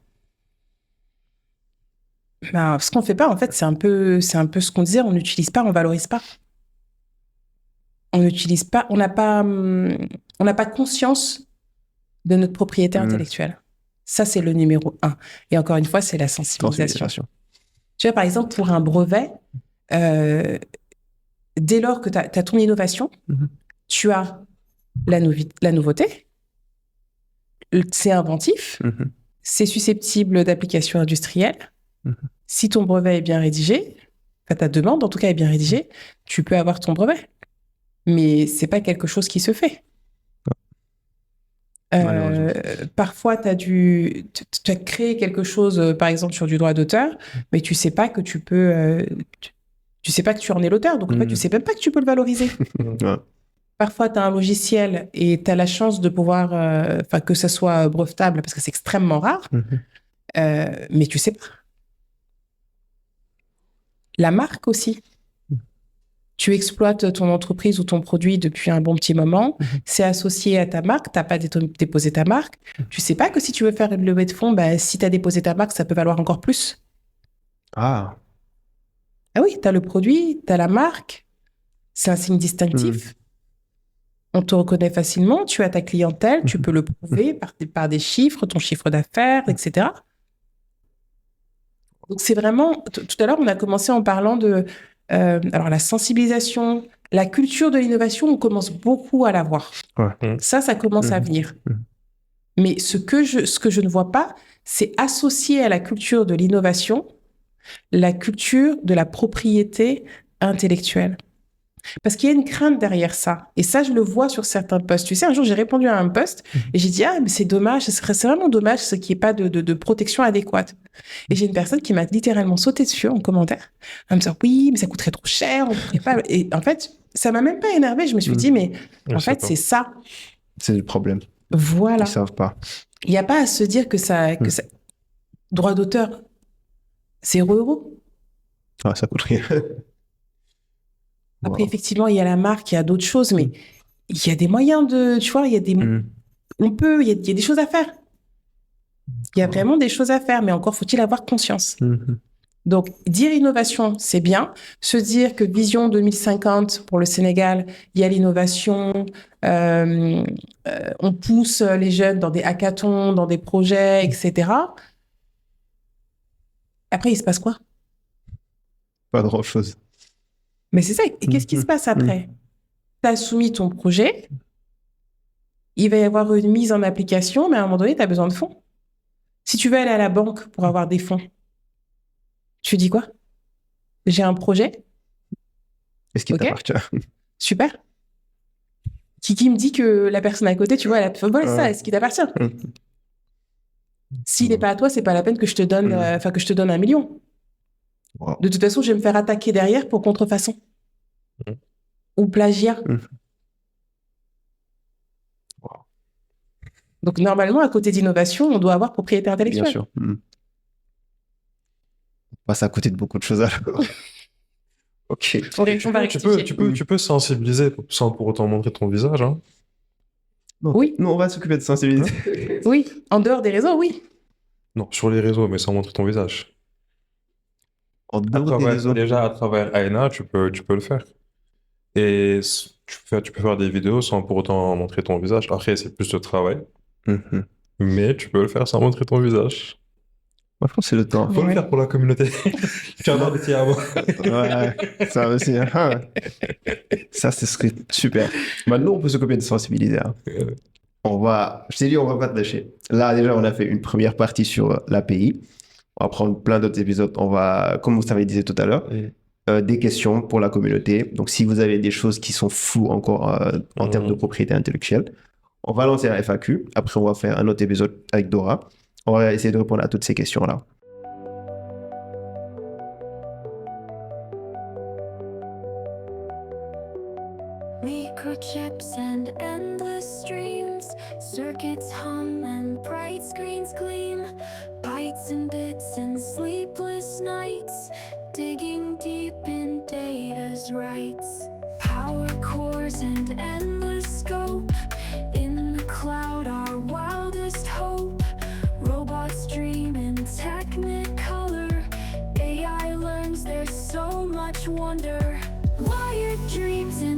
Ben, ce qu'on fait pas, en fait, c'est un peu ce qu'on disait, on n'utilise pas, on valorise pas. On n'utilise pas, on n'a pas conscience de notre propriété intellectuelle. Ça, c'est le numéro 1. Et encore une fois, c'est la sensibilisation. Tu vois, par exemple, pour un brevet, dès lors que tu as ton innovation, tu as la nouveauté, c'est inventif, c'est susceptible d'application industrielle. Si ton brevet est bien rédigé, ta demande en tout cas est bien rédigée, tu peux avoir ton brevet. Mais c'est pas quelque chose qui se fait. Parfois, tu as créé quelque chose, par exemple sur du droit d'auteur, mais tu sais pas que tu peux, tu sais pas que tu en es l'auteur, donc en fait, tu sais même pas que tu peux le valoriser. Parfois, tu as un logiciel et tu as la chance de pouvoir, que ça soit brevetable, parce que c'est extrêmement rare, mais tu sais pas. La marque aussi. Tu exploites ton entreprise ou ton produit depuis un bon petit moment, c'est associé à ta marque, tu n'as pas déposé ta marque. Tu sais pas que si tu veux faire une levée de fonds, si tu as déposé ta marque, ça peut valoir encore plus. Ah oui, tu as le produit, tu as la marque, c'est un signe distinctif. On te reconnaît facilement, tu as ta clientèle, tu peux le prouver par des chiffres, ton chiffre d'affaires, etc. Donc c'est vraiment, tout à l'heure, on a commencé en parlant de alors la sensibilisation, la culture de l'innovation, on commence beaucoup à la voir. Ça commence à venir. Mais ce que je ne vois pas, c'est associer à la culture de l'innovation la culture de la propriété intellectuelle. Parce qu'il y a une crainte derrière ça. Et ça, je le vois sur certains posts. Tu sais, un jour, j'ai répondu à un post et j'ai dit « Ah, mais c'est dommage, c'est vraiment dommage ce qu'il n'y ait pas de protection adéquate. » Et j'ai une personne qui m'a littéralement sauté dessus en commentaire en me disant « Oui, mais ça coûterait trop cher, on ne pourrait pas... » Et en fait, ça m'a même pas énervée. Je me suis dit « Mais en fait, c'est ça. » C'est le problème. Voilà. Ils ne savent pas. Il n'y a pas à se dire que ça... Droit d'auteur, c'est 0 €. Ah, ça coûte rien. Après, effectivement, il y a la marque, il y a d'autres choses, mais il y a des moyens de... Tu vois, il y a des... il y a des choses à faire. Il y a vraiment des choses à faire, mais encore faut-il avoir conscience. Donc, dire innovation, c'est bien. Se dire que Vision 2050 pour le Sénégal, il y a l'innovation, on pousse les jeunes dans des hackathons, dans des projets, etc. Après, il se passe quoi? Pas grand-chose. Mais c'est ça. Et qu'est-ce qui se passe après? Tu as soumis ton projet, il va y avoir une mise en application, mais à un moment donné, tu as besoin de fonds. Si tu veux aller à la banque pour avoir des fonds, tu dis quoi? J'ai un projet. Est-ce qu'il t'appartient? Super. Qui me dit que la personne à côté, tu vois, voilà ça, est-ce qu'il t'appartient? S'il n'est pas à toi, c'est pas la peine que je te donne, que je te donne 1 million. Wow. De toute façon, je vais me faire attaquer derrière pour contrefaçon Mhm. ou plagiat. Mhm. Wow. Donc, normalement, à côté d'innovation, on doit avoir propriété Bien intellectuelle. sûr. On passe à côté de beaucoup de choses alors. Ok. On va rectifier. Tu peux sensibiliser sans pour autant montrer ton visage. Hein. Non, Oui. nous, on va s'occuper de sensibiliser. Oui, en dehors des réseaux, oui. Non, sur les réseaux, mais sans montrer ton visage. En dehors des réseaux. Déjà, à travers Aina, tu peux le faire. Et tu peux faire des vidéos sans pour autant montrer ton visage. Après, c'est plus de travail, Mhm. mais tu peux le faire sans montrer ton visage. Moi, je pense que c'est le temps. Faut le Ouais. faire pour la communauté. Tu as un métier à moi. Ouais, ça aussi. Hein. Ça, ce serait super. Maintenant, on peut s'occuper de sensibiliser. Hein. Je t'ai dit, on va pas te lâcher. Là, déjà, on a fait une première partie sur l'API. On va prendre plein d'autres épisodes. On va, comme vous savez, disait tout à l'heure, des questions pour la communauté. Donc, si vous avez des choses qui sont floues encore en termes de propriété intellectuelle, on va lancer un FAQ. Après, on va faire un autre épisode avec Dora. On va essayer de répondre à toutes ces questions-là. Microchips and endless streams, circuits hum and bright screens gleam, bytes and bits and sleepless nights, digging deep in data's writes. Power cores and endless scope, in the cloud our wildest hope. Robots dream in technicolor, AI learns there's so much wonder. Wired dreams in